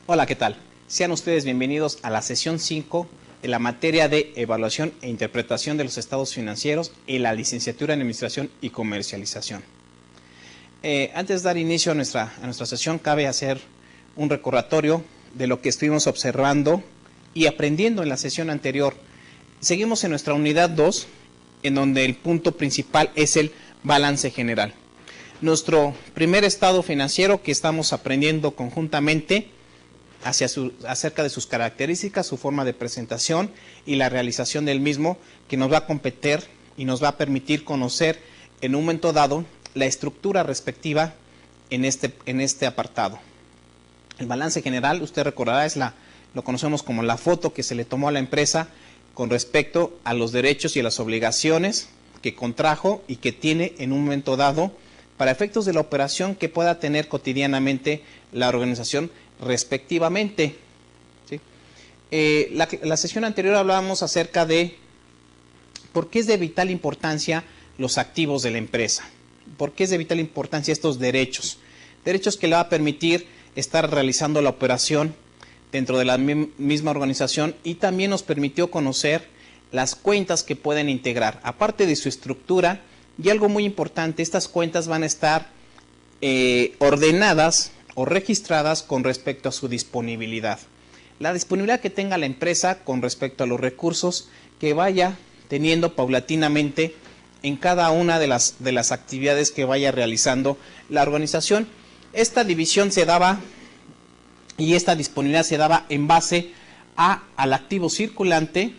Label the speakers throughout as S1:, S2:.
S1: Hola, ¿qué tal? Sean ustedes bienvenidos a la sesión 5 de la materia de evaluación e interpretación de los estados financieros y la licenciatura en Administración y Comercialización. Antes de dar inicio a nuestra sesión, cabe hacer un recordatorio de lo que estuvimos observando y aprendiendo en la sesión anterior. Seguimos en nuestra unidad 2, en donde el punto principal es el balance general. Nuestro primer estado financiero que estamos aprendiendo conjuntamente acerca de sus características, su forma de presentación y la realización del mismo, que nos va a competir y nos va a permitir conocer en un momento dado la estructura respectiva en este apartado. El balance general, usted recordará, lo conocemos como la foto que se le tomó a la empresa con respecto a los derechos y a las obligaciones que contrajo y que tiene en un momento dado para efectos de la operación que pueda tener cotidianamente la organización respectivamente. ¿Sí? La sesión anterior hablábamos acerca de por qué es de vital importancia los activos de la empresa, por qué es de vital importancia estos derechos que le va a permitir estar realizando la operación dentro de la misma organización, y también nos permitió conocer las cuentas que pueden integrar, aparte de su estructura. Y algo muy importante, estas cuentas van a estar ordenadas o registradas con respecto a su disponibilidad. La disponibilidad que tenga la empresa con respecto a los recursos que vaya teniendo paulatinamente en cada una de las actividades que vaya realizando la organización. Esta división se daba y esta disponibilidad se daba en base al activo circulante,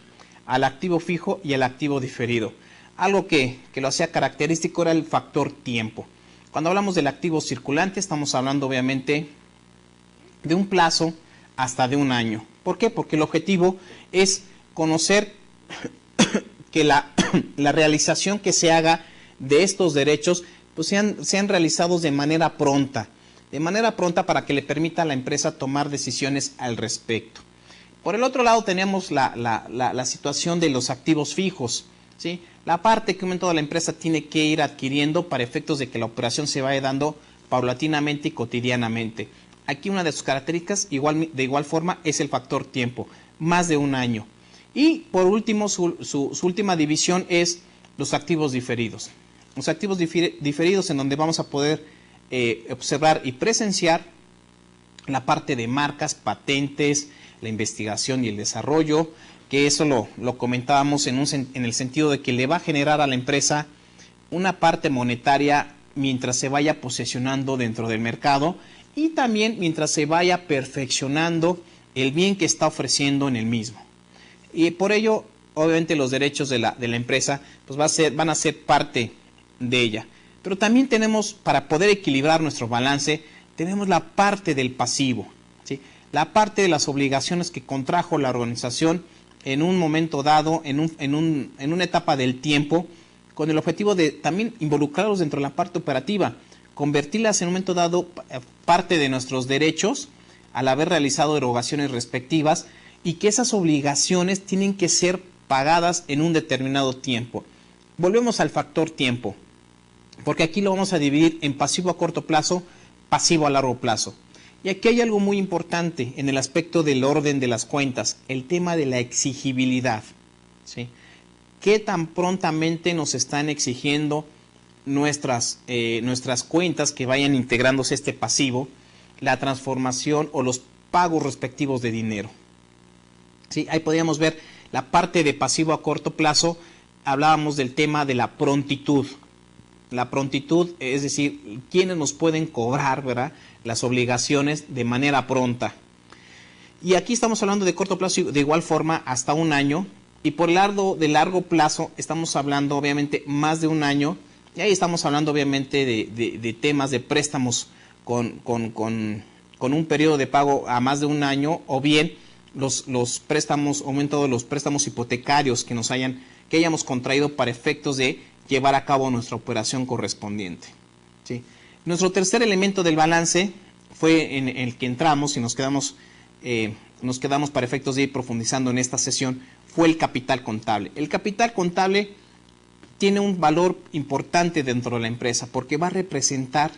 S1: al activo fijo y al activo diferido. Algo que lo hacía característico era el factor tiempo. Cuando hablamos del activo circulante, estamos hablando obviamente de un plazo hasta de un año. ¿Por qué? Porque el objetivo es conocer que la realización que se haga de estos derechos pues sean realizados de manera pronta para que le permita a la empresa tomar decisiones al respecto. Por el otro lado tenemos la situación de los activos fijos, ¿sí? La parte que un momento la empresa tiene que ir adquiriendo para efectos de que la operación se vaya dando paulatinamente y cotidianamente. Aquí una de sus características, de igual forma, es el factor tiempo, más de un año. Y por último, su última división es los activos diferidos. Los activos diferidos en donde vamos a poder observar y presenciar la parte de marcas, patentes, la investigación y el desarrollo, que eso lo comentábamos en el sentido de que le va a generar a la empresa una parte monetaria mientras se vaya posesionando dentro del mercado, y también mientras se vaya perfeccionando el bien que está ofreciendo en el mismo. Y por ello, obviamente, los derechos de la empresa pues van a ser parte de ella. Pero también tenemos, para poder equilibrar nuestro balance, tenemos la parte del pasivo, ¿sí? La parte de las obligaciones que contrajo la organización en un momento dado, en una etapa del tiempo, con el objetivo de también involucrarlos dentro de la parte operativa, convertirlas en un momento dado parte de nuestros derechos al haber realizado erogaciones respectivas, y que esas obligaciones tienen que ser pagadas en un determinado tiempo. Volvemos al factor tiempo, porque aquí lo vamos a dividir en pasivo a corto plazo, pasivo a largo plazo. Y aquí hay algo muy importante en el aspecto del orden de las cuentas, el tema de la exigibilidad, ¿sí? ¿Qué tan prontamente nos están exigiendo nuestras cuentas que vayan integrándose este pasivo, la transformación o los pagos respectivos de dinero? ¿Sí? Ahí podríamos ver la parte de pasivo a corto plazo. Hablábamos del tema de la prontitud. La prontitud, es decir, quiénes nos pueden cobrar, ¿verdad?, las obligaciones de manera pronta. Y aquí estamos hablando de corto plazo y de igual forma hasta un año. Y por de largo plazo estamos hablando obviamente más de un año. Y ahí estamos hablando obviamente de temas de préstamos con un periodo de pago a más de un año, o bien los préstamos, aumento de los préstamos hipotecarios que hayamos contraído para efectos de llevar a cabo nuestra operación correspondiente, ¿sí? Nuestro tercer elemento del balance fue en el que entramos y nos quedamos para efectos de ir profundizando en esta sesión, fue el capital contable. El capital contable tiene un valor importante dentro de la empresa porque va a representar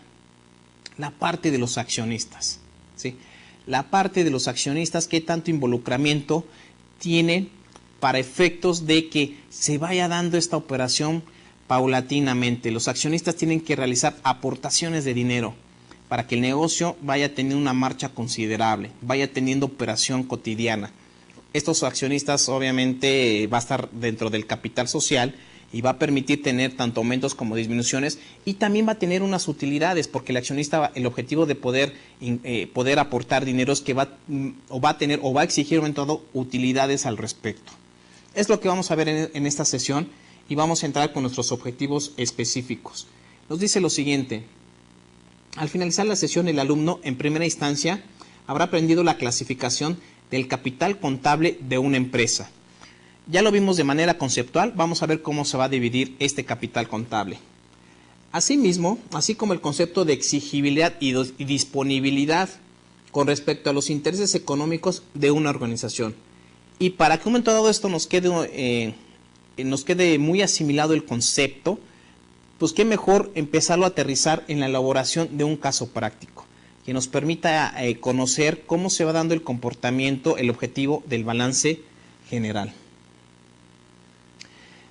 S1: la parte de los accionistas, ¿sí? la parte de los accionistas, qué tanto involucramiento tiene para efectos de que se vaya dando esta operación paulatinamente. Los accionistas tienen que realizar aportaciones de dinero para que el negocio vaya teniendo una marcha considerable, vaya teniendo operación cotidiana. Estos accionistas obviamente va a estar dentro del capital social y va a permitir tener tanto aumentos como disminuciones, y también va a tener unas utilidades, porque el accionista, el objetivo de poder aportar dinero es que va a exigir en todo utilidades al respecto. Es lo que vamos a ver en esta sesión, y vamos a entrar con nuestros objetivos específicos. Nos dice lo siguiente: al finalizar la sesión, el alumno en primera instancia habrá aprendido la clasificación del capital contable de una empresa. Ya lo vimos de manera conceptual, vamos a ver cómo se va a dividir este capital contable. Asimismo, así como el concepto de exigibilidad y disponibilidad con respecto a los intereses económicos de una organización. Y para que un momento dado esto nos quede muy asimilado el concepto, pues qué mejor empezarlo a aterrizar en la elaboración de un caso práctico, que nos permita conocer cómo se va dando el comportamiento, el objetivo del balance general.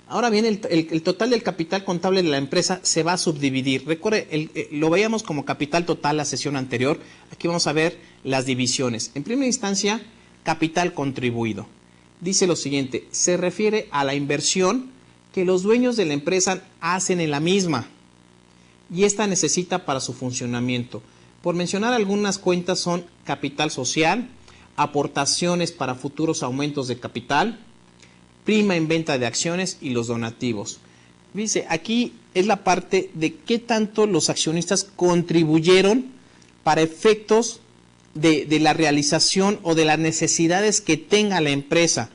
S1: Ahora bien, el total del capital contable de la empresa se va a subdividir. Recuerde, lo veíamos como capital total la sesión anterior. Aquí vamos a ver las divisiones. En primera instancia, capital contribuido. Dice lo siguiente: se refiere a la inversión que los dueños de la empresa hacen en la misma, y esta necesita para su funcionamiento. Por mencionar algunas cuentas son capital social, aportaciones para futuros aumentos de capital, prima en venta de acciones y los donativos. Dice, aquí es la parte de qué tanto los accionistas contribuyeron para efectos de la realización o de las necesidades que tenga la empresa.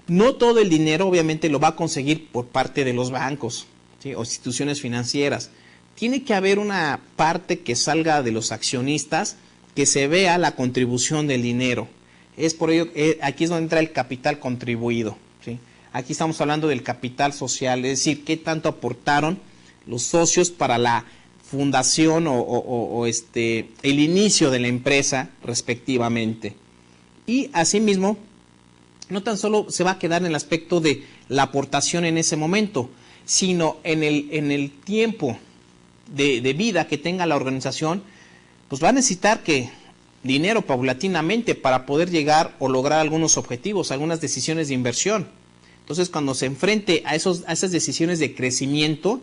S1: No todo el dinero obviamente lo va a conseguir por parte de los bancos, ¿sí?, o instituciones financieras. Tiene que haber una parte que salga de los accionistas, que se vea la contribución del dinero. Es por ello, aquí es donde entra el capital contribuido, ¿sí? Aquí estamos hablando del capital social, es decir, qué tanto aportaron los socios para la fundación el inicio de la empresa respectivamente. Y asimismo, no tan solo se va a quedar en el aspecto de la aportación en ese momento, sino en el tiempo de vida que tenga la organización, pues va a necesitar dinero paulatinamente para poder llegar o lograr algunos objetivos, algunas decisiones de inversión. Entonces, cuando se enfrente a esas decisiones de crecimiento,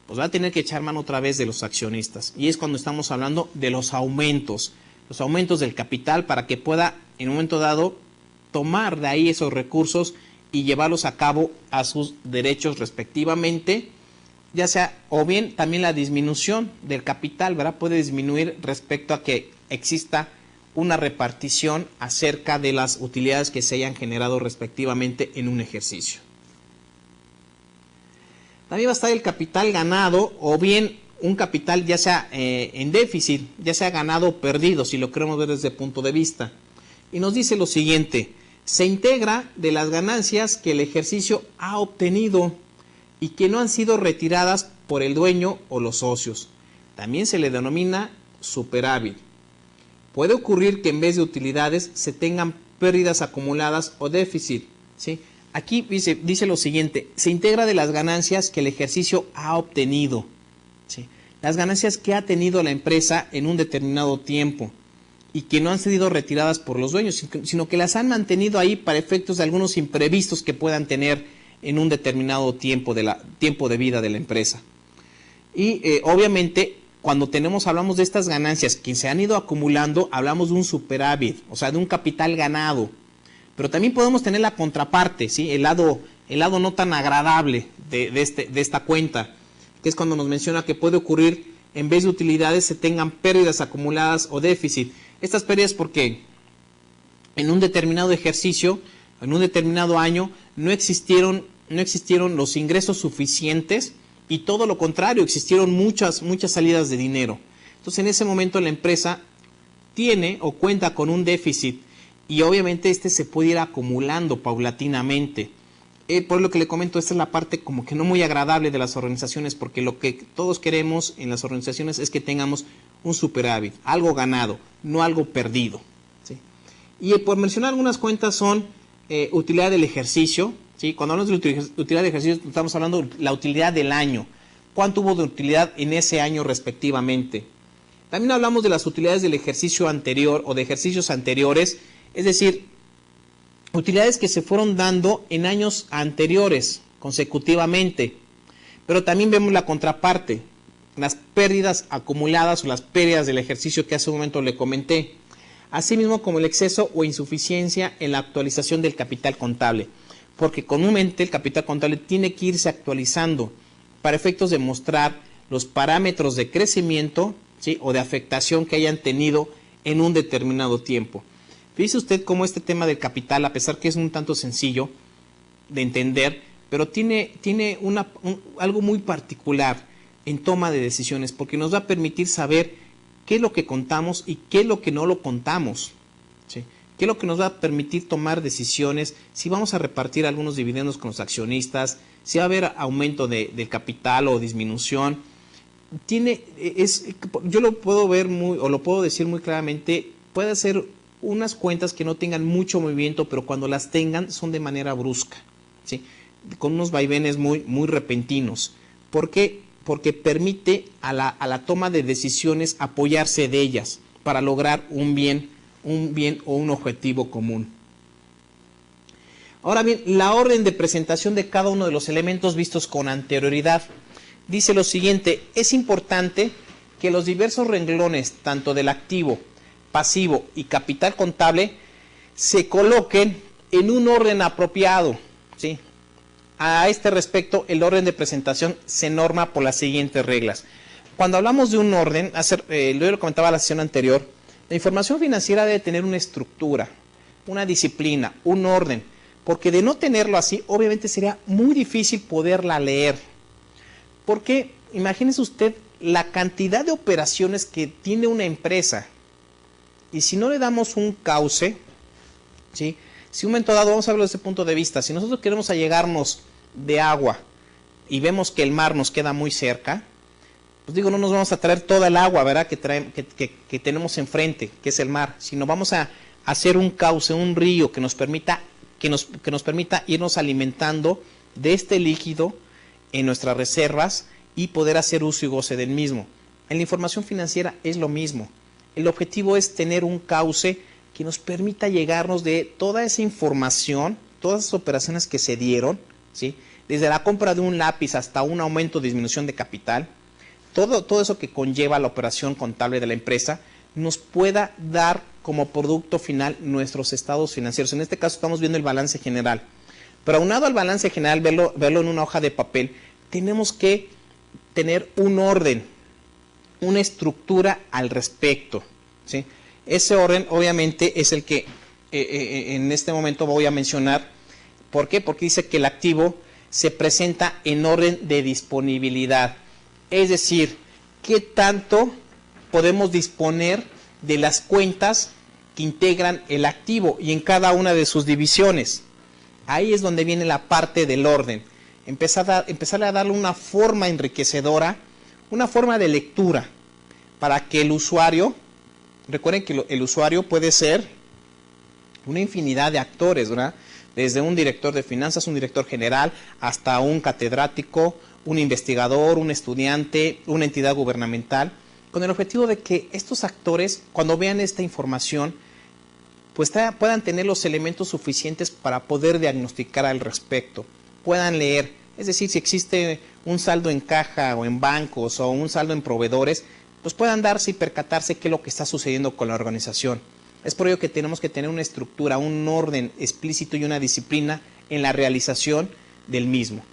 S1: pues va a tener que echar mano otra vez de los accionistas. Y es cuando estamos hablando de los aumentos del capital, para que pueda en un momento dado tomar de ahí esos recursos y llevarlos a cabo a sus derechos respectivamente, ya sea, o bien también la disminución del capital, ¿verdad? Puede disminuir respecto a que exista una repartición acerca de las utilidades que se hayan generado respectivamente en un ejercicio. También va a estar el capital ganado, o bien un capital ya sea en déficit, ya sea ganado o perdido, si lo queremos ver desde el punto de vista. Y nos dice lo siguiente: se integra de las ganancias que el ejercicio ha obtenido y que no han sido retiradas por el dueño o los socios. También se le denomina superávit. Puede ocurrir que en vez de utilidades se tengan pérdidas acumuladas o déficit, ¿sí? Aquí dice lo siguiente: se integra de las ganancias que el ejercicio ha obtenido, ¿sí? Las ganancias que ha tenido la empresa en un determinado tiempo y que no han sido retiradas por los dueños, sino que las han mantenido ahí para efectos de algunos imprevistos que puedan tener en un determinado tiempo de vida de la empresa. Y obviamente, cuando hablamos de estas ganancias que se han ido acumulando, hablamos de un superávit, o sea, de un capital ganado. Pero también podemos tener la contraparte, ¿sí? El lado no tan agradable de esta cuenta, que es cuando nos menciona que puede ocurrir, en vez de utilidades, se tengan pérdidas acumuladas o déficit. Estas pérdidas porque en un determinado ejercicio, en un determinado año, no existieron los ingresos suficientes, y todo lo contrario, existieron muchas salidas de dinero. Entonces, en ese momento la empresa tiene o cuenta con un déficit, y obviamente se puede ir acumulando paulatinamente. Por lo que le comento, esta es la parte como que no muy agradable de las organizaciones, porque lo que todos queremos en las organizaciones es que tengamos un superávit, algo ganado, no algo perdido, ¿sí? Y por mencionar algunas cuentas son utilidad del ejercicio, ¿sí? Cuando hablamos de utilidad de ejercicio estamos hablando de la utilidad del año, cuánto hubo de utilidad en ese año respectivamente. También hablamos de las utilidades del ejercicio anterior o de ejercicios anteriores, es decir, utilidades que se fueron dando en años anteriores consecutivamente. Pero también vemos la contraparte, las pérdidas acumuladas o las pérdidas del ejercicio que hace un momento le comenté, asimismo como el exceso o insuficiencia en la actualización del capital contable, porque comúnmente el capital contable tiene que irse actualizando para efectos de mostrar los parámetros de crecimiento, ¿sí?, o de afectación que hayan tenido en un determinado tiempo. Fíjese usted cómo este tema del capital, a pesar que es un tanto sencillo de entender, pero tiene algo muy particular en toma de decisiones, porque nos va a permitir saber qué es lo que contamos y qué es lo que no lo contamos, ¿sí? Qué es lo que nos va a permitir tomar decisiones, si vamos a repartir algunos dividendos con los accionistas, si va a haber aumento del capital o disminución. Yo lo puedo ver lo puedo decir muy claramente, puede ser unas cuentas que no tengan mucho movimiento, pero cuando las tengan son de manera brusca, ¿sí?, con unos vaivenes muy repentinos. ¿Por qué? Porque permite a la toma de decisiones apoyarse de ellas para lograr un bien o un objetivo común. Ahora bien, la orden de presentación de cada uno de los elementos vistos con anterioridad dice lo siguiente: es importante que los diversos renglones, tanto del activo, pasivo y capital contable, se coloquen en un orden apropiado, ¿sí? A este respecto, el orden de presentación se norma por las siguientes reglas. Cuando hablamos de un orden, lo comentaba en la sesión anterior, la información financiera debe tener una estructura, una disciplina, un orden, porque de no tenerlo así, obviamente sería muy difícil poderla leer. Porque imagínese usted la cantidad de operaciones que tiene una empresa, y si no le damos un cauce, ¿sí?, si un momento dado, vamos a verlo desde ese punto de vista, si nosotros queremos allegarnos de agua y vemos que el mar nos queda muy cerca, pues digo, no nos vamos a traer toda el agua, ¿verdad?, que tenemos enfrente, que es el mar, sino vamos a hacer un cauce, un río que nos permita irnos alimentando de este líquido en nuestras reservas y poder hacer uso y goce del mismo. En la información financiera es lo mismo. El objetivo es tener un cauce que nos permita llegarnos de toda esa información, todas esas operaciones que se dieron, ¿sí?, desde la compra de un lápiz hasta un aumento o disminución de capital, todo eso que conlleva la operación contable de la empresa, nos pueda dar como producto final nuestros estados financieros. En este caso estamos viendo el balance general. Pero aunado al balance general, verlo en una hoja de papel, tenemos que tener un orden, una estructura al respecto, ¿sí? Ese orden obviamente es el que en este momento voy a mencionar. ¿Por qué? Porque dice que el activo se presenta en orden de disponibilidad. Es decir, ¿qué tanto podemos disponer de las cuentas que integran el activo y en cada una de sus divisiones? Ahí es donde viene la parte del orden. Empezarle a darle una forma enriquecedora, una forma de lectura, para que el usuario, recuerden que el usuario puede ser una infinidad de actores, ¿verdad?, desde un director de finanzas, un director general, hasta un catedrático, un investigador, un estudiante, una entidad gubernamental, con el objetivo de que estos actores, cuando vean esta información, pues puedan tener los elementos suficientes para poder diagnosticar al respecto, puedan leer, es decir, si existe un saldo en caja o en bancos o un saldo en proveedores, pues puedan darse y percatarse qué es lo que está sucediendo con la organización. Es por ello que tenemos que tener una estructura, un orden explícito y una disciplina en la realización del mismo.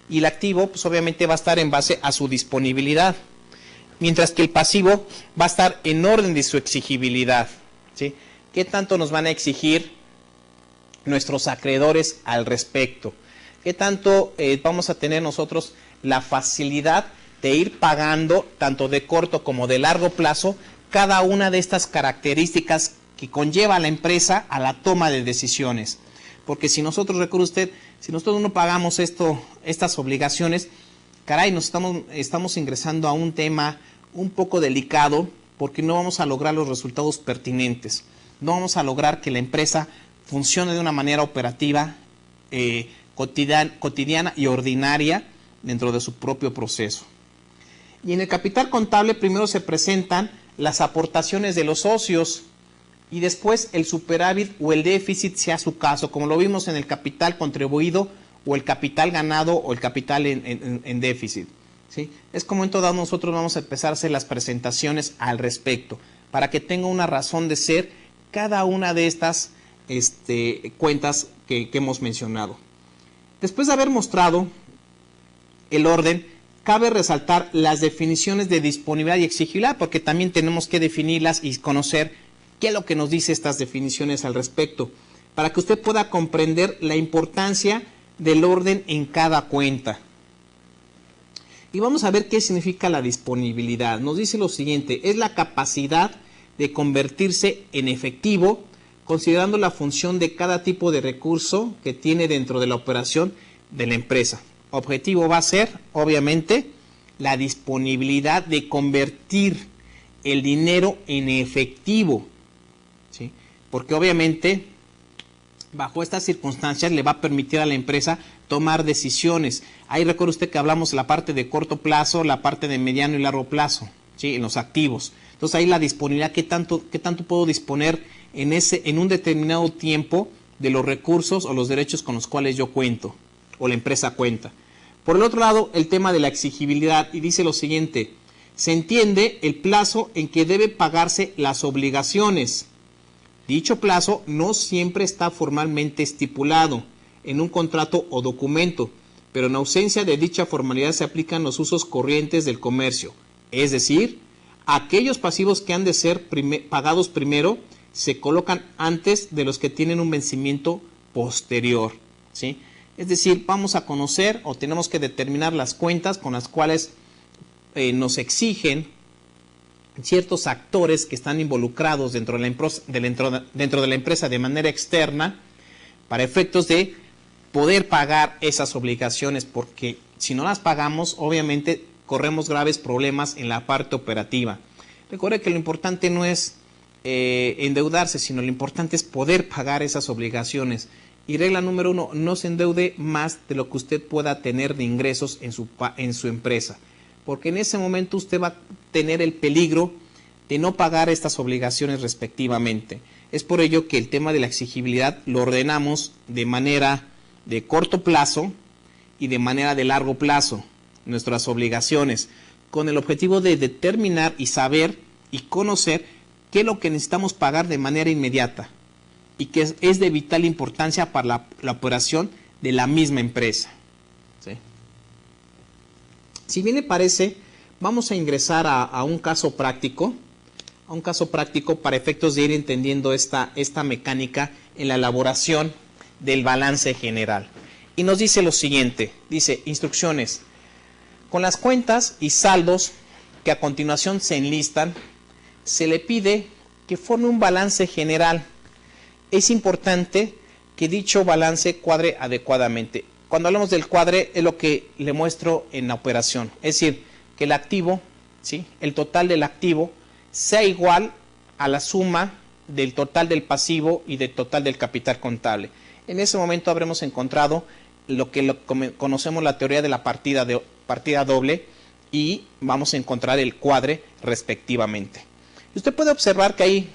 S1: Y el activo, pues obviamente va a estar en base a su disponibilidad, mientras que el pasivo va a estar en orden de su exigibilidad, ¿sí? ¿Qué tanto nos van a exigir nuestros acreedores al respecto? ¿Qué tanto vamos a tener nosotros la facilidad de ir pagando, tanto de corto como de largo plazo, cada una de estas características que conlleva a la empresa a la toma de decisiones? Porque si nosotros, recuerde usted, si nosotros no pagamos estas obligaciones, caray, nos estamos ingresando a un tema un poco delicado, porque no vamos a lograr los resultados pertinentes. no vamos a lograr que la empresa funcione de una manera operativa, cotidiana y ordinaria dentro de su propio proceso. Y en el capital contable primero se presentan las aportaciones de los socios y después el superávit o el déficit, sea su caso, como lo vimos en el capital contribuido o el capital ganado o el capital en déficit. ¿Sí? Es como en todo nosotros vamos a empezar a hacer las presentaciones al respecto, para que tenga una razón de ser cada una de estas cuentas que hemos mencionado. Después de haber mostrado el orden, cabe resaltar las definiciones de disponibilidad y exigibilidad, porque también tenemos que definirlas y conocer qué es lo que nos dice estas definiciones al respecto, para que usted pueda comprender la importancia del orden en cada cuenta. Y vamos a ver qué significa la disponibilidad. Nos dice lo siguiente: es la capacidad de convertirse en efectivo, considerando la función de cada tipo de recurso que tiene dentro de la operación de la empresa. Objetivo va a ser, obviamente, la disponibilidad de convertir el dinero en efectivo, ¿sí? Porque obviamente, bajo estas circunstancias, le va a permitir a la empresa tomar decisiones. Ahí recuerda usted que hablamos de la parte de corto plazo, la parte de mediano y largo plazo, ¿sí? En los activos. Entonces ahí la disponibilidad, ¿qué tanto puedo disponer en un determinado tiempo de los recursos o los derechos con los cuales yo cuento o la empresa cuenta? Por el otro lado, el tema de la exigibilidad, y dice lo siguiente: se entiende el plazo en que debe pagarse las obligaciones. Dicho plazo no siempre está formalmente estipulado en un contrato o documento, pero en ausencia de dicha formalidad se aplican los usos corrientes del comercio, es decir, aquellos pasivos que han de ser pagados primero se colocan antes de los que tienen un vencimiento posterior, ¿sí? Es decir, vamos a conocer o tenemos que determinar las cuentas con las cuales nos exigen ciertos actores que están involucrados dentro de la empresa de manera externa, para efectos de poder pagar esas obligaciones, porque si no las pagamos, obviamente corremos graves problemas en la parte operativa. Recuerde que lo importante no es endeudarse, sino lo importante es poder pagar esas obligaciones. Y regla número 1, no se endeude más de lo que usted pueda tener de ingresos en su empresa, porque en ese momento usted va a tener el peligro de no pagar estas obligaciones respectivamente. Es por ello que el tema de la exigibilidad lo ordenamos de manera de corto plazo y de manera de largo plazo, nuestras obligaciones, con el objetivo de determinar y saber y conocer qué es lo que necesitamos pagar de manera inmediata y que es de vital importancia para la operación de la misma empresa, ¿sí? Si bien le parece, vamos a ingresar a un caso práctico, para efectos de ir entendiendo esta mecánica en la elaboración del balance general. Y nos dice lo siguiente, dice: instrucciones. Con las cuentas y saldos que a continuación se enlistan, se le pide que forme un balance general. Es importante que dicho balance cuadre adecuadamente. Cuando hablamos del cuadre, es lo que le muestro en la operación. Es decir, que el activo, ¿sí?, el total del activo, sea igual a la suma del total del pasivo y del total del capital contable. En ese momento habremos encontrado lo que conocemos la teoría de la partida doble, y vamos a encontrar el cuadre respectivamente. Y usted puede observar que ahí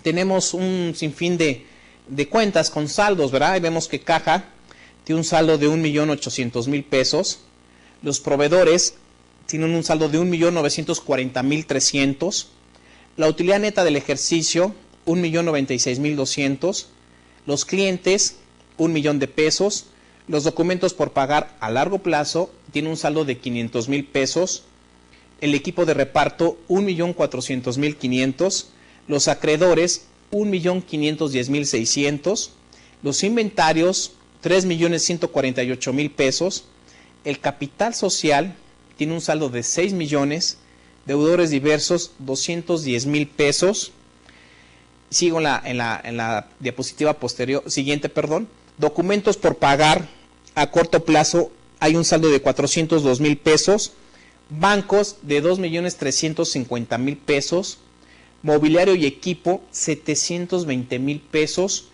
S1: tenemos un sinfín de cuentas con saldos, ¿verdad? Y vemos que caja tiene un saldo de 1.800.000 pesos. Los proveedores tienen un saldo de 1.940.300. La utilidad neta del ejercicio, 1.096.200. Los clientes, 1.000.000 de pesos. Los documentos por pagar a largo plazo tienen un saldo de 500.000 pesos. El equipo de reparto, 1.400.500. Los acreedores, 1.510.600. Los inventarios, 3.148.000 pesos. El capital social tiene un saldo de 6 millones. Deudores diversos, 210.000 pesos. Sigo en la diapositiva siguiente. Documentos por pagar a corto plazo, hay un saldo de 402.000 pesos. Bancos de 2.350.000 pesos. mobiliario y equipo 720,000 pesos,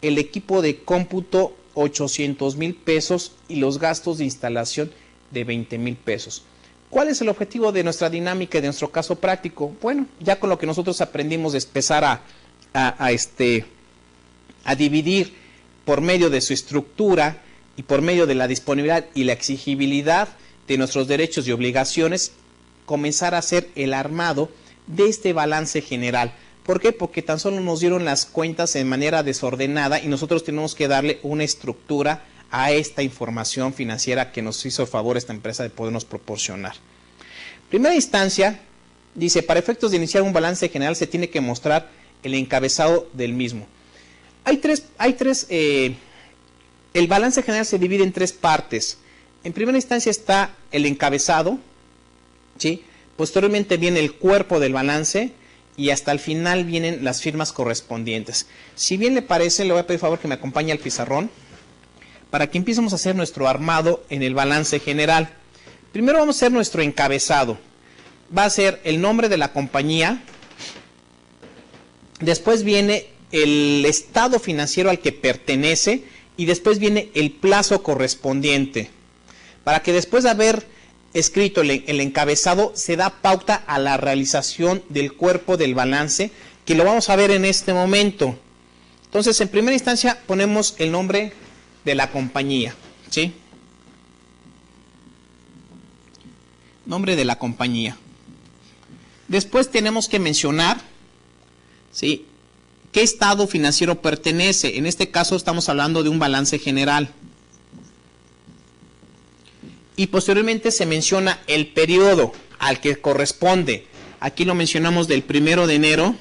S1: el equipo de cómputo 800,000 pesos y los gastos de instalación de 20,000 pesos. ¿Cuál es el objetivo de nuestra dinámica y de nuestro caso práctico? Bueno, ya con lo que nosotros aprendimos de empezar a dividir por medio de su estructura y por medio de la disponibilidad y la exigibilidad de nuestros derechos y obligaciones, comenzar a hacer el armado de este balance general. ¿Por qué? Porque tan solo nos dieron las cuentas en manera desordenada y nosotros tenemos que darle una estructura a esta información financiera que nos hizo el favor esta empresa de podernos proporcionar. Primera instancia, dice, para efectos de iniciar un balance general se tiene que mostrar el encabezado del mismo. El balance general se divide en 3 partes. En primera instancia está el encabezado, ¿sí? Posteriormente viene el cuerpo del balance y hasta el final vienen las firmas correspondientes. Si bien le parece, le voy a pedir favor que me acompañe al pizarrón para que empecemos a hacer nuestro armado en el balance general. Primero vamos a hacer nuestro encabezado. Va a ser el nombre de la compañía. Después viene el estado financiero al que pertenece y después viene el plazo correspondiente. Para que después de haber escrito el encabezado se da pauta a la realización del cuerpo del balance, que lo vamos a ver en este momento. Entonces, en primera instancia ponemos el nombre de la compañía, ¿sí? Nombre de la compañía. Después tenemos que mencionar, ¿sí?, qué estado financiero pertenece. En este caso estamos hablando de un balance general. Y posteriormente se menciona el periodo al que corresponde. Aquí lo mencionamos del 1 de enero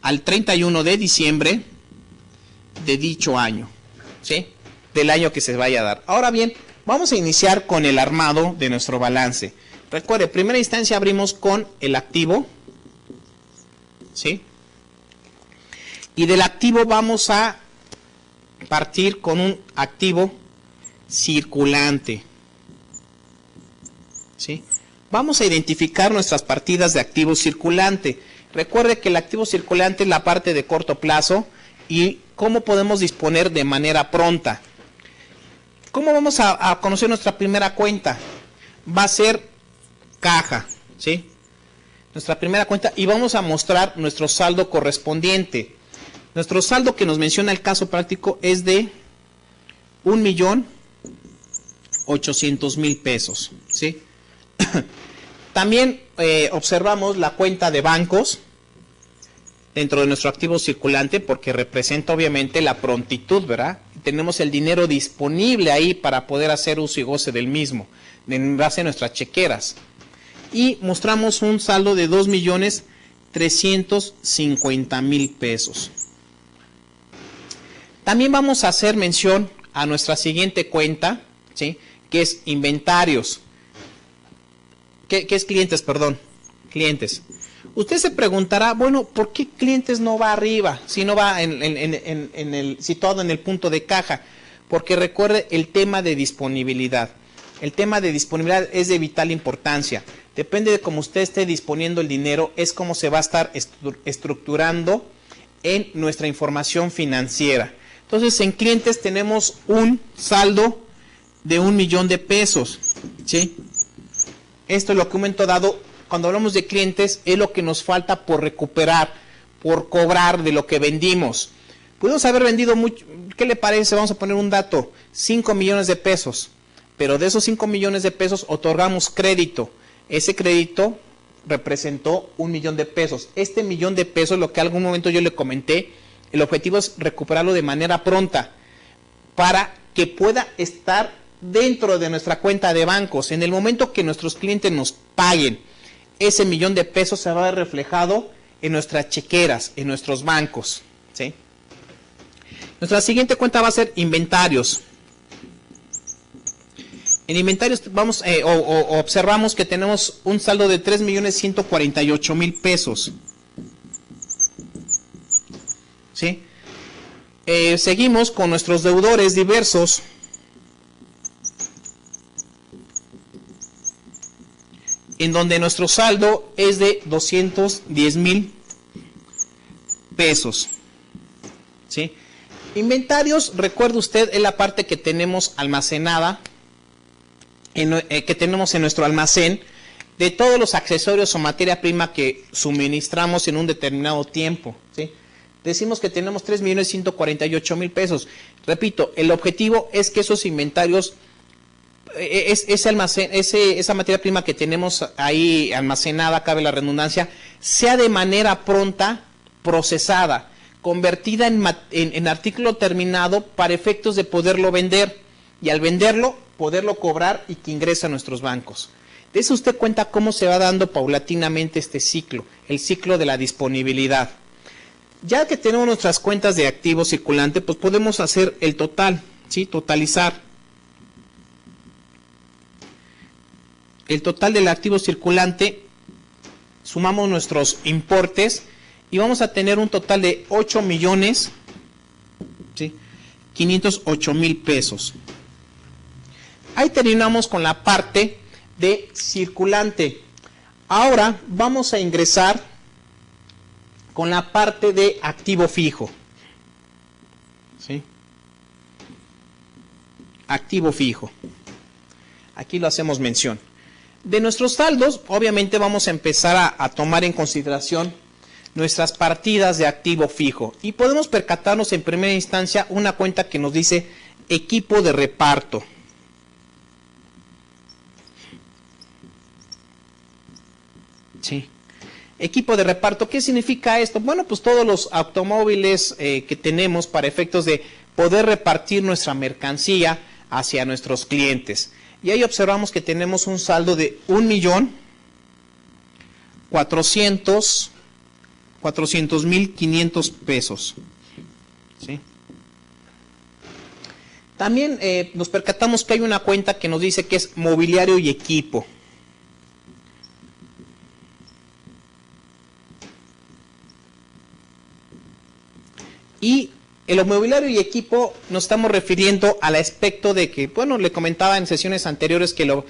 S1: al 31 de diciembre de dicho año, ¿sí?, del año que se vaya a dar. Ahora bien, vamos a iniciar con el armado de nuestro balance. Recuerde, en primera instancia abrimos con el activo, ¿sí? Y del activo vamos a partir con un activo circulante, ¿sí? Vamos a identificar nuestras partidas de activo circulante. Recuerde que el activo circulante es la parte de corto plazo y cómo podemos disponer de manera pronta. ¿Cómo vamos a conocer nuestra primera cuenta? Va a ser caja, ¿sí? Nuestra primera cuenta, y vamos a mostrar nuestro saldo correspondiente. Nuestro saldo que nos menciona el caso práctico es de 1,800,000 pesos, ¿sí? También observamos la cuenta de bancos dentro de nuestro activo circulante porque representa obviamente la prontitud, ¿verdad? Tenemos el dinero disponible ahí para poder hacer uso y goce del mismo en base a nuestras chequeras. Y mostramos un saldo de 2,350,000 pesos. También vamos a hacer mención a nuestra siguiente cuenta, ¿sí?, que es inventarios. ¿Qué es clientes? Perdón, clientes. Usted se preguntará, bueno, ¿por qué clientes no va arriba? Si no va situado en el punto de caja. Porque recuerde el tema de disponibilidad. El tema de disponibilidad es de vital importancia. Depende de cómo usted esté disponiendo el dinero, es como se va a estar estructurando en nuestra información financiera. Entonces, en clientes tenemos un saldo de 1,000,000 de pesos, ¿sí? Esto es lo que un momento dado, cuando hablamos de clientes, es lo que nos falta por recuperar, por cobrar de lo que vendimos. Pudimos haber vendido mucho, ¿qué le parece? Vamos a poner un dato, 5 millones de pesos. Pero de esos 5 millones de pesos otorgamos crédito. Ese crédito representó 1,000,000 de pesos. Este 1,000,000 de pesos, lo que algún momento yo le comenté, el objetivo es recuperarlo de manera pronta para que pueda estar dentro de nuestra cuenta de bancos. En el momento que nuestros clientes nos paguen, ese 1,000,000 de pesos se va a ver reflejado en nuestras chequeras, en nuestros bancos, ¿sí? Nuestra siguiente cuenta va a ser inventarios. En inventarios vamos observamos que tenemos un saldo de 3,148,000 pesos. ¿Sí? Seguimos con nuestros deudores diversos. en donde nuestro saldo es de 210,000 pesos. ¿Sí? Inventarios, recuerde usted, es la parte que tenemos almacenada, que tenemos en nuestro almacén, de todos los accesorios o materia prima que suministramos en un determinado tiempo. ¿Sí? Decimos que tenemos 3,148,000 pesos. Repito, el objetivo es que esos inventarios, ese almacén, esa materia prima que tenemos ahí almacenada, cabe la redundancia, sea de manera pronta procesada, convertida en artículo terminado para efectos de poderlo vender, y al venderlo, poderlo cobrar y que ingrese a nuestros bancos. Dese usted cuenta cómo se va dando paulatinamente este ciclo, el ciclo de la disponibilidad. Ya que tenemos nuestras cuentas de activo circulante, pues podemos hacer el total, ¿sí? Totalizar. El total del activo circulante, sumamos nuestros importes y vamos a tener un total de 8,508,000 pesos. Ahí terminamos con la parte de circulante. Ahora vamos a ingresar con la parte de activo fijo. ¿Sí? Activo fijo. Aquí lo hacemos mención. De nuestros saldos, obviamente vamos a empezar a tomar en consideración nuestras partidas de activo fijo. Y podemos percatarnos en primera instancia una cuenta que nos dice equipo de reparto. Sí. Equipo de reparto, ¿qué significa esto? Bueno, pues todos los automóviles que tenemos para efectos de poder repartir nuestra mercancía hacia nuestros clientes. Y ahí observamos que tenemos un saldo de 1,400,500 pesos. ¿Sí? También nos percatamos que hay una cuenta que nos dice que es mobiliario y equipo. Y el mobiliario y equipo nos estamos refiriendo al aspecto de que, bueno, le comentaba en sesiones anteriores que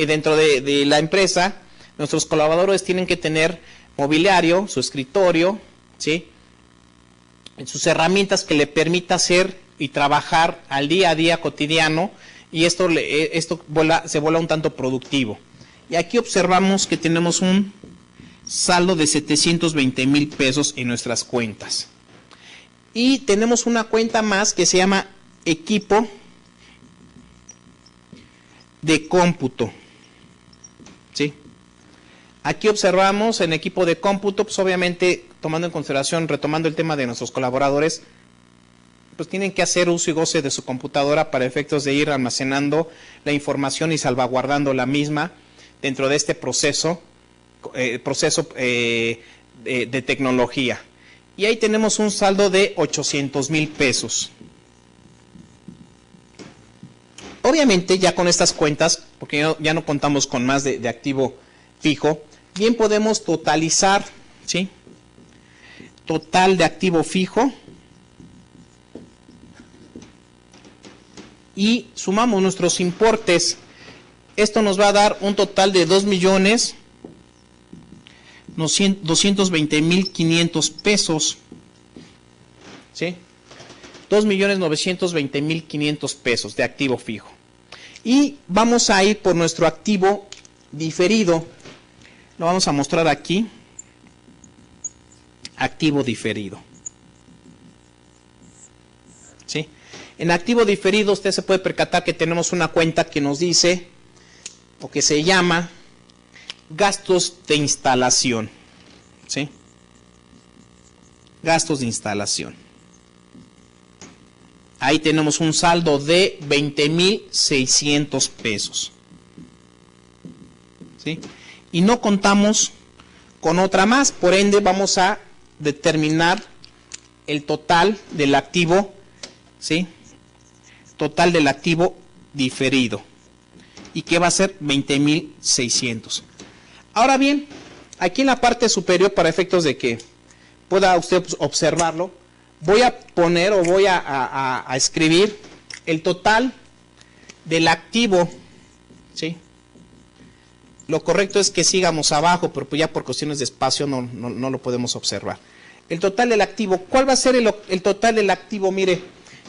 S1: dentro de la empresa, nuestros colaboradores tienen que tener mobiliario, su escritorio, ¿sí? Sus herramientas que le permita hacer y trabajar al día a día cotidiano, y esto se vuelve un tanto productivo. Y aquí observamos que tenemos un saldo de 720,000 pesos en nuestras cuentas. Y tenemos una cuenta más que se llama equipo de cómputo. ¿Sí? Aquí observamos en equipo de cómputo, pues obviamente tomando en consideración, retomando el tema de nuestros colaboradores, pues tienen que hacer uso y goce de su computadora para efectos de ir almacenando la información y salvaguardando la misma dentro de este proceso de tecnología. Y ahí tenemos un saldo de 800,000 pesos. Obviamente ya con estas cuentas, porque ya no contamos con más de activo fijo, bien podemos totalizar, ¿sí? Total de activo fijo. Y sumamos nuestros importes. Esto nos va a dar un total de 2,220,500 pesos. ¿Sí? 2,920,500 pesos de activo fijo. Y vamos a ir por nuestro activo diferido. Lo vamos a mostrar aquí. Activo diferido. ¿Sí? En activo diferido usted se puede percatar que tenemos una cuenta que nos dice, o que se llama, gastos de instalación. ¿Sí? Gastos de instalación. Ahí tenemos un saldo de 20,600 pesos. ¿Sí? Y no contamos con otra más, por ende vamos a determinar el total del activo, ¿sí? Total del activo diferido. ¿Y qué va a ser? 20,600. Ahora bien, aquí en la parte superior, para efectos de que pueda usted observarlo, voy a poner o voy a escribir el total del activo, ¿sí? lo correcto es que sigamos abajo, pero pues ya por cuestiones de espacio no lo podemos observar. El total del activo, ¿cuál va a ser el total del activo? Mire,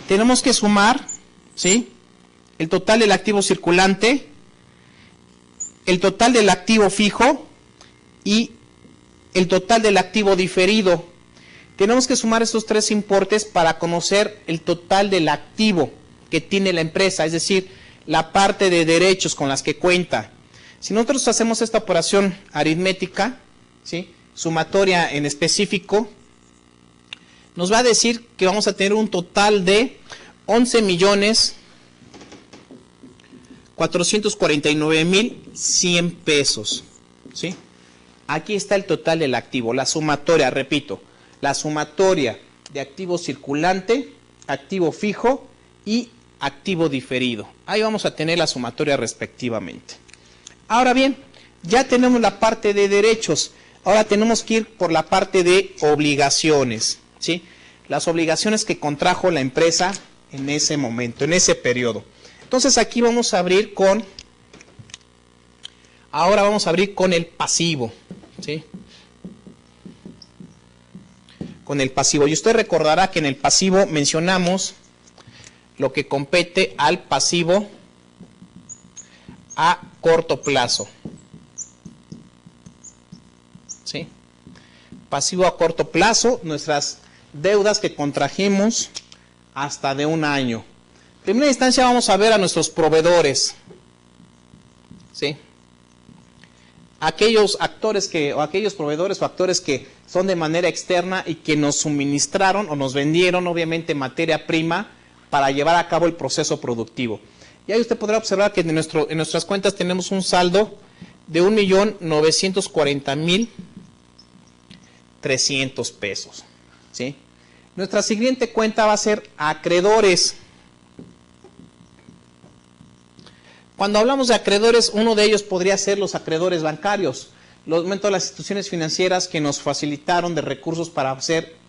S1: tenemos que sumar, ¿sí?, el total del activo circulante, el total del activo fijo y el total del activo diferido. Tenemos que sumar estos tres importes para conocer el total del activo que tiene la empresa, es decir, la parte de derechos con las que cuenta. Si nosotros hacemos esta operación aritmética, ¿sí?, sumatoria en específico, nos va a decir que vamos a tener un total de 11.449.100 pesos, ¿sí? Aquí está el total del activo, la sumatoria, repito, la sumatoria de activo circulante, activo fijo y activo diferido. Ahí vamos a tener la sumatoria respectivamente. Ahora bien, ya tenemos la parte de derechos, ahora tenemos que ir por la parte de obligaciones, ¿sí? Las obligaciones que contrajo la empresa en ese momento, en ese periodo. Entonces aquí vamos a abrir con, ahora vamos a abrir con el pasivo, ¿sí?, con el pasivo. Y usted recordará que en el pasivo mencionamos lo que compete al pasivo a corto plazo, ¿sí? Pasivo a corto plazo, nuestras deudas que contrajimos hasta de un año. En primera instancia vamos a ver a nuestros proveedores, ¿sí?, aquellos actores que, o aquellos proveedores o actores que son de manera externa y que nos suministraron o nos vendieron obviamente materia prima para llevar a cabo el proceso productivo. Y ahí usted podrá observar que en nuestras cuentas tenemos un saldo de 1.940.300 pesos, ¿sí? Nuestra siguiente cuenta va a ser acreedores. Cuando hablamos de acreedores, uno de ellos podría ser los acreedores bancarios, los momentos de las instituciones financieras que nos facilitaron de recursos para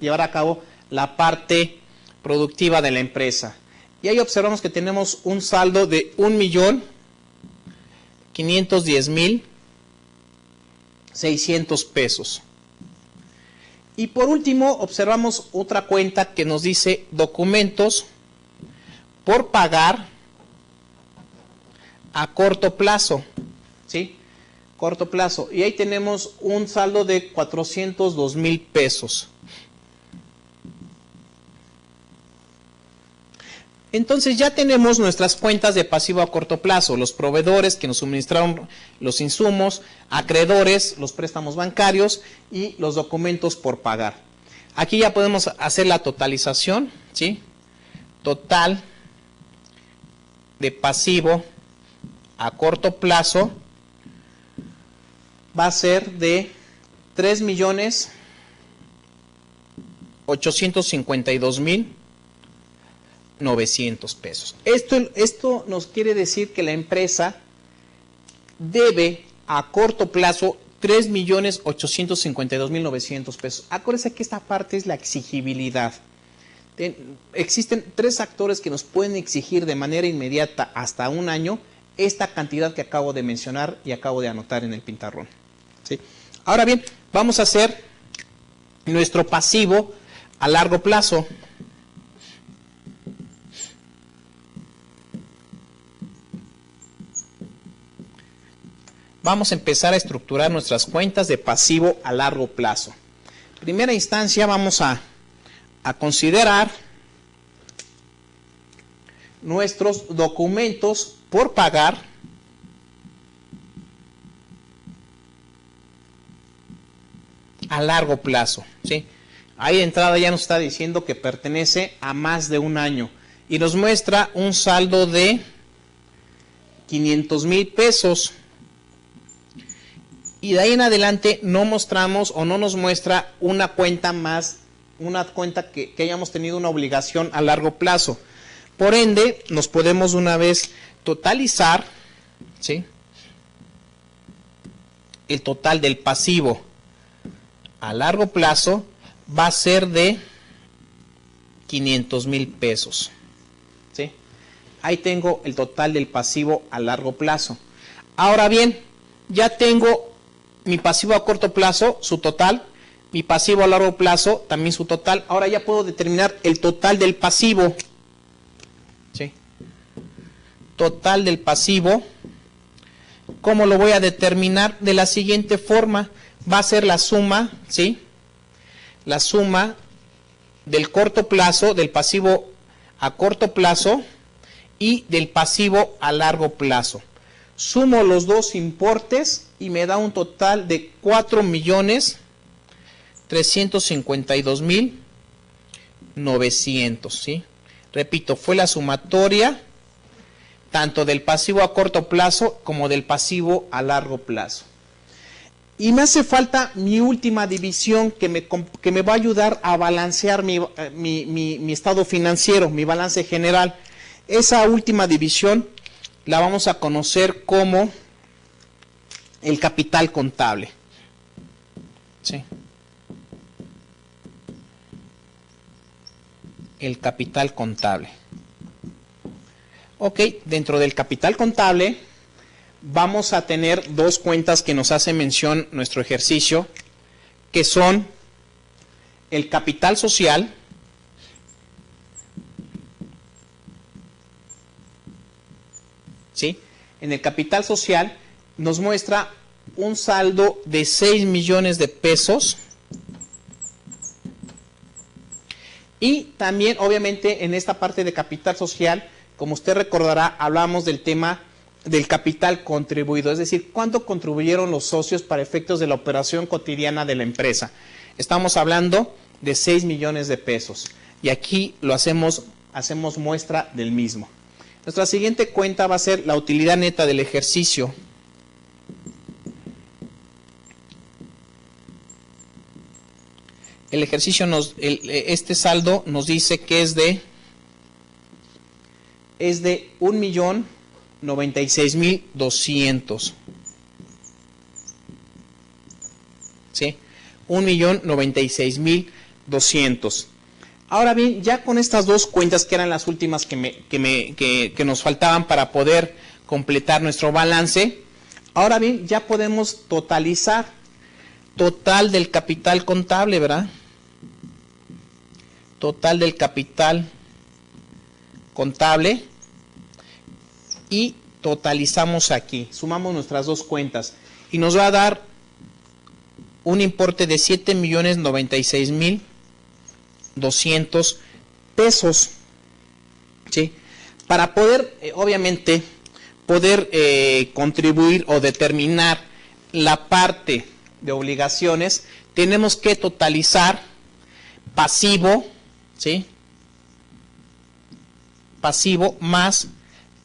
S1: llevar a cabo la parte productiva de la empresa. Y ahí observamos que tenemos un saldo de 1.510.600 pesos. Y por último, observamos otra cuenta que nos dice documentos por pagar a corto plazo, ¿sí? Corto plazo. Y ahí tenemos un saldo de 402.000 pesos. Entonces ya tenemos nuestras cuentas de pasivo a corto plazo, los proveedores que nos suministraron los insumos, acreedores, los préstamos bancarios y los documentos por pagar. Aquí ya podemos hacer la totalización, ¿sí? Total de pasivo a corto plazo va a ser de 3.852.900 pesos. Esto nos quiere decir que la empresa debe a corto plazo 3.852.900 pesos. Acuérdense que esta parte es la exigibilidad. Existen tres actores que nos pueden exigir de manera inmediata hasta un año esta cantidad que acabo de mencionar y acabo de anotar en el pizarrón, ¿sí? Ahora bien, vamos a hacer nuestro pasivo a largo plazo. Vamos a empezar a estructurar nuestras cuentas de pasivo a largo plazo. En primera instancia vamos a considerar nuestros documentos por pagar a largo plazo, ¿sí? Ahí de entrada ya nos está diciendo que pertenece a más de un año y nos muestra un saldo de 500.000 pesos. Y de ahí en adelante no mostramos o no nos muestra una cuenta más, una cuenta que hayamos tenido una obligación a largo plazo. Por ende, nos podemos una vez totalizar, ¿sí?, el total del pasivo a largo plazo va a ser de 500.000 pesos, ¿sí? Ahí tengo el total del pasivo a largo plazo. Ahora bien, ya tengo mi pasivo a corto plazo, su total, mi pasivo a largo plazo, también su total. Ahora ya puedo determinar el total del pasivo. ¿Sí? Total del pasivo. ¿Cómo lo voy a determinar? De la siguiente forma. Va a ser la suma, ¿sí? La suma del corto plazo, del pasivo a corto plazo y del pasivo a largo plazo. Sumo los dos importes y me da un total de 4.352.900, ¿sí? Repito, fue la sumatoria tanto del pasivo a corto plazo como del pasivo a largo plazo. Y me hace falta mi última división que me va a ayudar a balancear mi estado financiero, mi balance general. Esa última división la vamos a conocer como el capital contable. ¿Sí? El capital contable. Ok, dentro del capital contable vamos a tener dos cuentas que nos hace mención nuestro ejercicio, que son el capital social ¿sí? En el capital social nos muestra un saldo de 6 millones de pesos. Y también, obviamente, en esta parte de capital social, como usted recordará, hablamos del tema del capital contribuido, es decir, cuánto contribuyeron los socios para efectos de la operación cotidiana de la empresa. Estamos hablando de 6 millones de pesos. Y aquí lo hacemos muestra del mismo. Nuestra siguiente cuenta va a ser la utilidad neta del ejercicio. El ejercicio este saldo nos dice que es de 1.096.200. ¿Sí? 1.096.200. Ahora bien, ya con estas dos cuentas que eran las últimas que nos faltaban para poder completar nuestro balance, ahora bien, ya podemos totalizar total del capital contable, ¿verdad? Total del capital contable y totalizamos aquí, sumamos nuestras dos cuentas y nos va a dar un importe de 7.096.200 pesos, ¿sí? Para poder, obviamente, contribuir o determinar la parte de obligaciones, tenemos que totalizar pasivo, ¿sí? Pasivo más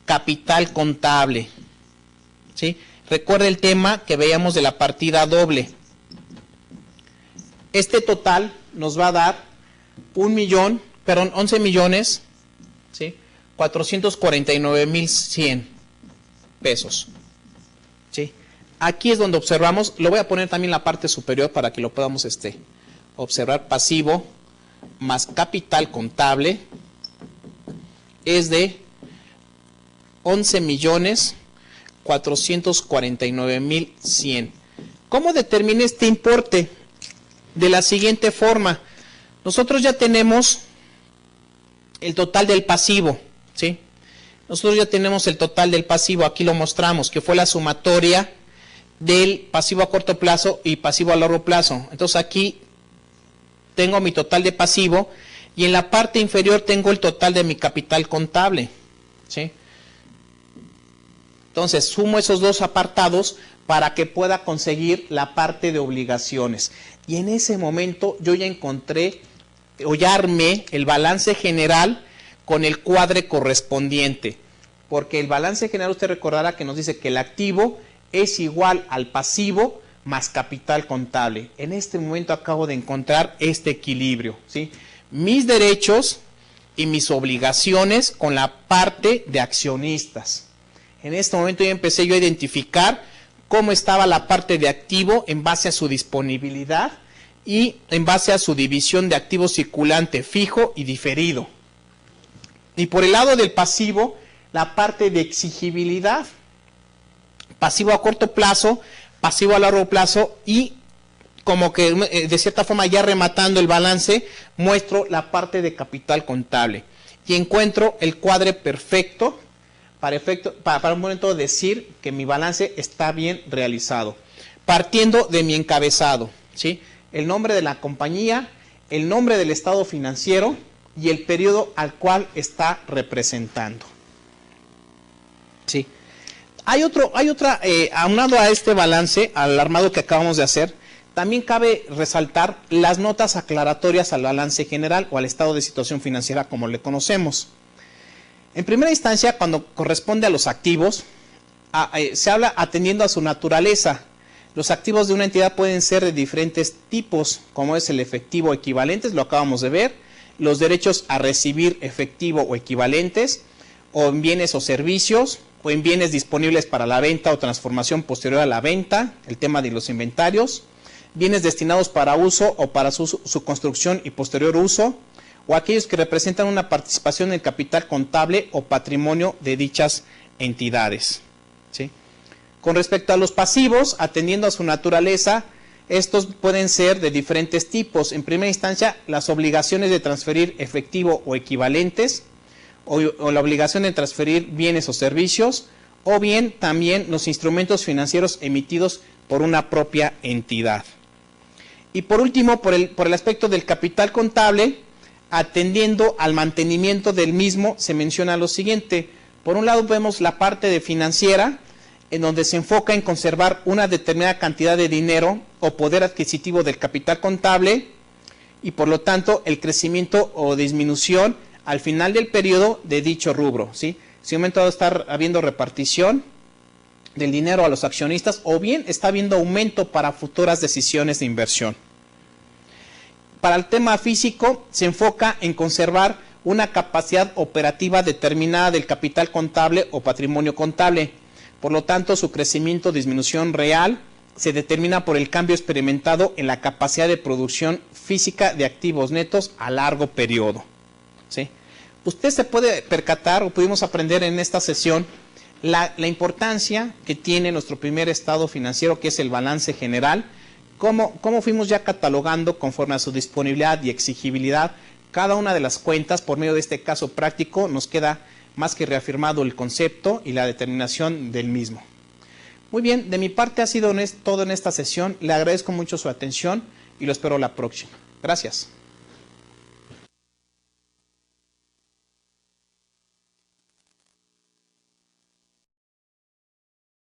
S1: capital contable, ¿sí? Recuerda el tema que veíamos de la partida doble. Este total nos va a dar 11 millones, ¿sí? 449.100 pesos, ¿sí? Aquí es donde observamos, lo voy a poner también en la parte superior para que lo podamos observar. Pasivo más capital contable es de 11.449.100. ¿Cómo determina este importe? De la siguiente forma. Nosotros ya tenemos el total del pasivo, ¿sí? Nosotros ya tenemos el total del pasivo, aquí lo mostramos, que fue la sumatoria del pasivo a corto plazo y pasivo a largo plazo. Entonces aquí tengo mi total de pasivo y en la parte inferior tengo el total de mi capital contable, ¿sí? Entonces sumo esos dos apartados para que pueda conseguir la parte de obligaciones. Y en ese momento yo ya encontré o ya armé el balance general con el cuadre correspondiente. Porque el balance general usted recordará que nos dice que el activo es igual al pasivo más capital contable. En este momento acabo de encontrar este equilibrio, ¿sí? Mis derechos y mis obligaciones con la parte de accionistas. En este momento ya empecé yo a identificar cómo estaba la parte de activo en base a su disponibilidad y en base a su división de activo circulante fijo y diferido. Y por el lado del pasivo, la parte de exigibilidad. pasivo a corto plazo, pasivo a largo plazo y como que de cierta forma ya rematando el balance, muestro la parte de capital contable y encuentro el cuadre perfecto para un momento decir que mi balance está bien realizado, partiendo de mi encabezado, ¿sí? El nombre de la compañía, el nombre del estado financiero y el periodo al cual está representando. ¿Sí? Hay otra, aunado a este balance, al armado que acabamos de hacer, también cabe resaltar las notas aclaratorias al balance general o al estado de situación financiera como le conocemos. En primera instancia, cuando corresponde a los activos, se habla atendiendo a su naturaleza. Los activos de una entidad pueden ser de diferentes tipos, como es el efectivo equivalentes, lo acabamos de ver, los derechos a recibir efectivo o equivalentes, o en bienes o servicios, o en bienes disponibles para la venta o transformación posterior a la venta, el tema de los inventarios, bienes destinados para uso o para su construcción y posterior uso, o aquellos que representan una participación en el capital contable o patrimonio de dichas entidades. ¿Sí? Con respecto a los pasivos, atendiendo a su naturaleza, estos pueden ser de diferentes tipos. En primera instancia, las obligaciones de transferir efectivo o equivalentes, o la obligación de transferir bienes o servicios, o bien también los instrumentos financieros emitidos por una propia entidad. Y por último, por el aspecto del capital contable, atendiendo al mantenimiento del mismo, se menciona lo siguiente. Por un lado vemos la parte de financiera, en donde se enfoca en conservar una determinada cantidad de dinero o poder adquisitivo del capital contable y por lo tanto el crecimiento o disminución al final del periodo de dicho rubro, ¿sí? Si en un momento dado está habiendo repartición del dinero a los accionistas o bien está habiendo aumento para futuras decisiones de inversión. Para el tema físico se enfoca en conservar una capacidad operativa determinada del capital contable o patrimonio contable. Por lo tanto, su crecimiento o disminución real se determina por el cambio experimentado en la capacidad de producción física de activos netos a largo periodo. ¿Sí? Usted se puede percatar, o pudimos aprender en esta sesión, la importancia que tiene nuestro primer estado financiero, que es el balance general, cómo fuimos ya catalogando conforme a su disponibilidad y exigibilidad cada una de las cuentas. Por medio de este caso práctico nos queda más que reafirmado el concepto y la determinación del mismo. Muy bien, de mi parte ha sido todo en esta sesión. Le agradezco mucho su atención y lo espero la próxima. Gracias.